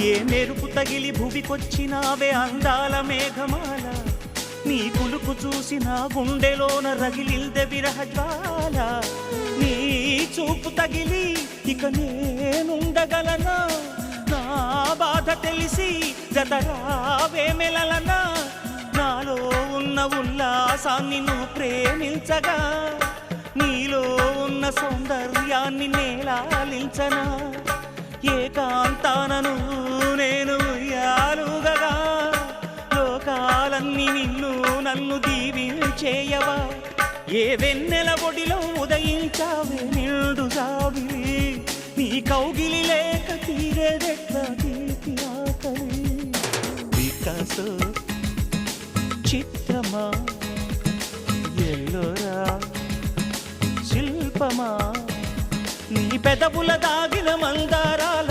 ఏ మెరుపు తగిలి భువికొచ్చినావే అందాల మేఘమాల, నీ కులుకు చూసి నా గుండెలోన రగిలిల్దె విరహజ్వాల. నీ చూపు తగిలి ఇక నేనుండగలనా, నా బాధ తెలిసి జతరావే మెలలనా. నాలో ఉన్న ఉల్లాసాన్ని నువ్వు ప్రేమించగా, నీలో ఉన్న సౌందర్యాన్ని నేలాలించనా. ఏకాంతానను నేను ఉయ్యాలుగగా, లోకాలన్నీ నిన్ను నన్ను దీవించేయవా. ఏ వెన్నెల ఒడిలో ఉదయించావే నిండు జాబిలి, నీ కౌగిలి లేక తీరేదెట్లా తీపి ఆకలి. వికాసో చిత్రమా, ఎల్లోరా శిల్పమా, నీ పెదవుల దాగిన మందారాల